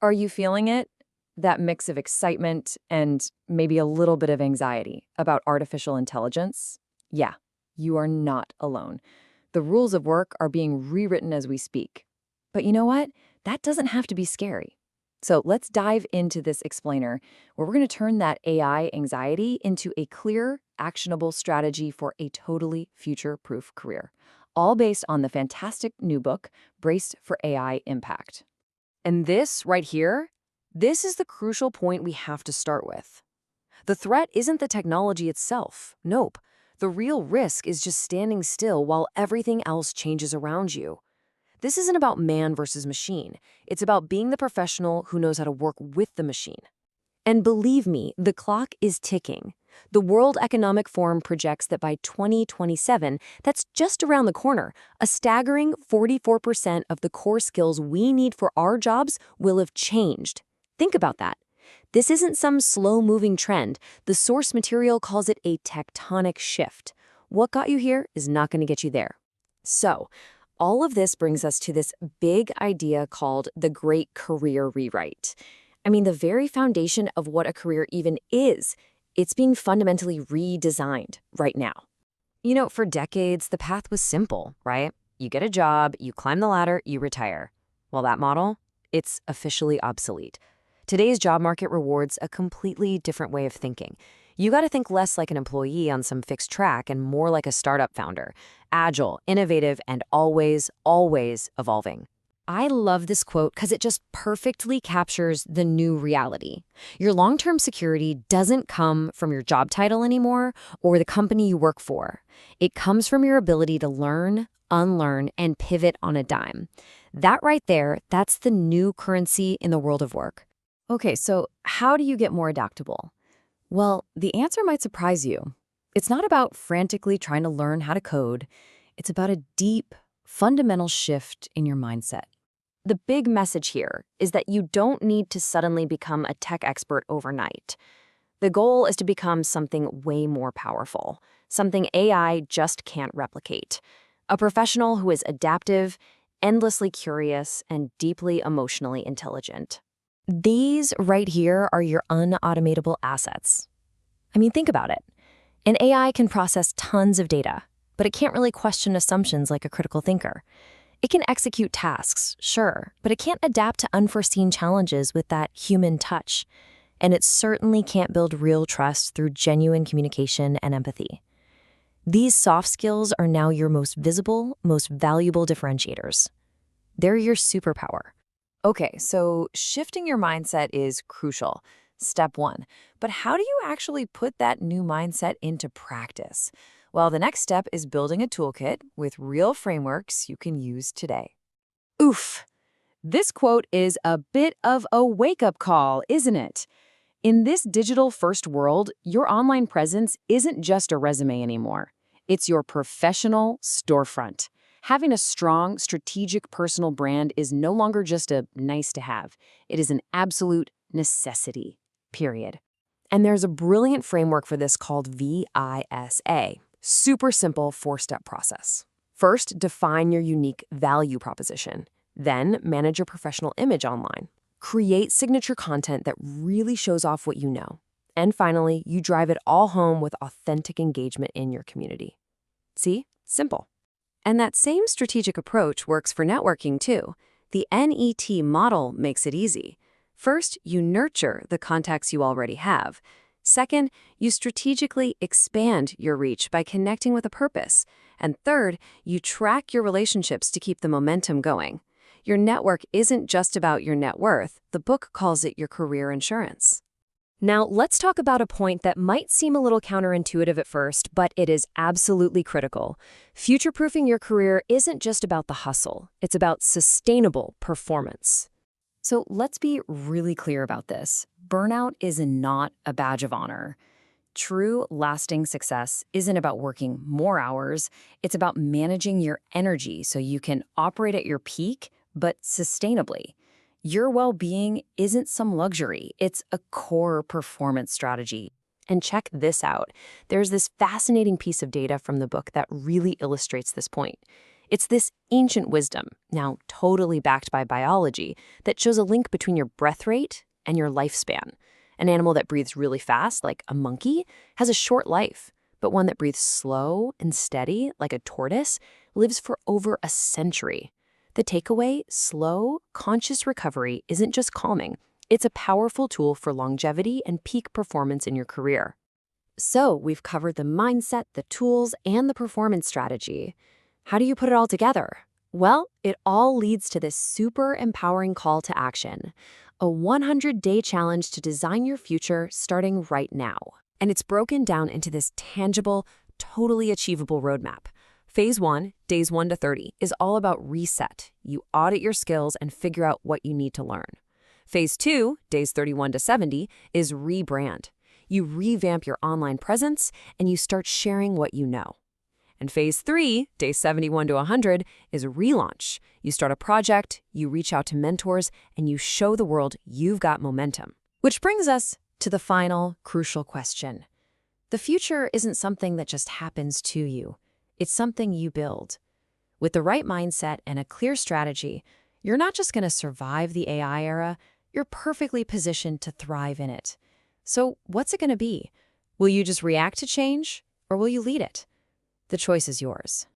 Are you feeling it? That mix of excitement and maybe a little bit of anxiety about artificial intelligence? Yeah, you are not alone. The rules of work are being rewritten as we speak. But you know what? That doesn't have to be scary. So let's dive into this explainer where we're going to turn that AI anxiety into a clear, actionable strategy for a totally future-proof career, all based on the fantastic new book, Braced for AI Impact. And this right here, this is the crucial point we have to start with. The threat isn't the technology itself. Nope. The real risk is just standing still while everything else changes around you. This isn't about man versus machine. It's about being the professional who knows how to work with the machine. And believe me, the clock is ticking. The World Economic Forum projects that by 2027, that's just around the corner, a staggering 44% of the core skills we need for our jobs will have changed. Think about that. This isn't some slow-moving trend. The source material calls it a tectonic shift. What got you here is not going to get you there. So, all of this brings us to this big idea called the Great Career Rewrite. I mean, the very foundation of what a career even is. It's being fundamentally redesigned right now. You know, for decades, the path was simple, right? You get a job, you climb the ladder, you retire. Well, that model, it's officially obsolete. Today's job market rewards a completely different way of thinking. You got to think less like an employee on some fixed track and more like a startup founder. Agile, innovative, and always, always evolving. I love this quote because it just perfectly captures the new reality. Your long-term security doesn't come from your job title anymore or the company you work for. It comes from your ability to learn, unlearn, and pivot on a dime. That right there, that's the new currency in the world of work. Okay, so how do you get more adaptable? Well, the answer might surprise you. It's not about frantically trying to learn how to code. It's about a deep, fundamental shift in your mindset. The big message here is that you don't need to suddenly become a tech expert overnight. The goal is to become something way more powerful, something AI just can't replicate. A professional who is adaptive, endlessly curious, and deeply emotionally intelligent. These right here are your unautomatable assets. I mean, think about it. An AI can process tons of data, but it can't really question assumptions like a critical thinker. It can execute tasks, sure, but it can't adapt to unforeseen challenges with that human touch. And it certainly can't build real trust through genuine communication and empathy. These soft skills are now your most visible, most valuable differentiators. They're your superpower. Okay, so shifting your mindset is crucial. Step one. But how do you actually put that new mindset into practice? Well, the next step is building a toolkit with real frameworks you can use today. Oof! This quote is a bit of a wake-up call, isn't it? In this digital-first world, your online presence isn't just a resume anymore. It's your professional storefront. Having a strong, strategic personal brand is no longer just a nice-to-have. It is an absolute necessity, period. And there's a brilliant framework for this called VISA. Super simple four-step process. First, define your unique value proposition. Then, manage your professional image online. Create signature content that really shows off what you know. And finally, you drive it all home with authentic engagement in your community. See? Simple. And that same strategic approach works for networking too. The NET model makes it easy. First, you nurture the contacts you already have. Second, you strategically expand your reach by connecting with a purpose. And third, you track your relationships to keep the momentum going. Your network isn't just about your net worth. The book calls it your career insurance. Now, let's talk about a point that might seem a little counterintuitive at first, but it is absolutely critical. Future-proofing your career isn't just about the hustle. It's about sustainable performance. So let's be really clear about this. Burnout is not a badge of honor. True, lasting success isn't about working more hours. It's about managing your energy so you can operate at your peak, but sustainably. Your well-being isn't some luxury. It's a core performance strategy. And check this out. There's this fascinating piece of data from the book that really illustrates this point. It's this ancient wisdom, now totally backed by biology, that shows a link between your breath rate and your lifespan. An animal that breathes really fast, like a monkey, has a short life, but one that breathes slow and steady, like a tortoise, lives for over a century. The takeaway: slow, conscious recovery isn't just calming. It's a powerful tool for longevity and peak performance in your career. So, we've covered the mindset, the tools, and the performance strategy. How do you put it all together? Well, it all leads to this super empowering call to action: a 100-day challenge to design your future starting right now. And it's broken down into this tangible, totally achievable roadmap. Phase 1, days 1 to 30, is all about reset. You audit your skills and figure out what you need to learn. Phase 2, days 31 to 70, is rebrand. You revamp your online presence and you start sharing what you know. And Phase 3, days 71 to 100, is relaunch. You start a project, you reach out to mentors, and you show the world you've got momentum. Which brings us to the final, crucial question. The future isn't something that just happens to you. It's something you build. With the right mindset and a clear strategy, you're not just going to survive the AI era, you're perfectly positioned to thrive in it. So what's it going to be? Will you just react to change, or will you lead it? The choice is yours.